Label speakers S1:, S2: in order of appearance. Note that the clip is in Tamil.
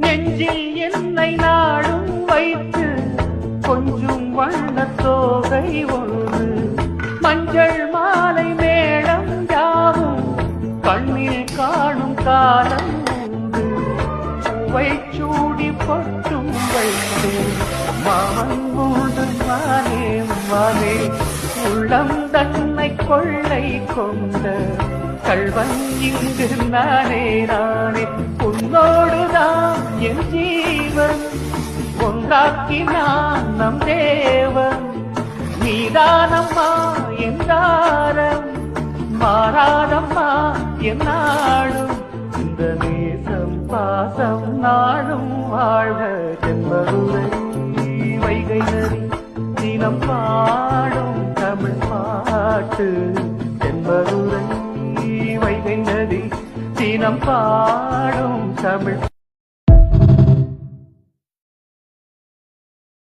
S1: நெஞ்சில் என்னை நாடும் வைத்து கொஞ்சம் வண்ண தோகை ஒன்று மஞ்சள் மாலை மேடம் யாவும் கண்ணில் காணும் காலம் உண்டு பூவை சூடி பொட்டும் வைத்து மாமன் உண்டு மானே மானே உள்ளம் தன்னை கொள்ளை கொண்ட கள்வன் இங்கு நானே நானே உன்னோடுதான் என் ஜீவன் ஒன்றாக்கினான் நம் தேவன் நீதானம்மா என் தாரம் மாறாதம்மா என் நாடும் இந்த நேசம் பாசம் நாடும் வாழ்க தென்பதுரை வைகை நதி தினம் பாடும் தமிழ் பாட்டு தென்பதுரை வைகை நதி தினம் பாடும் தமிழ்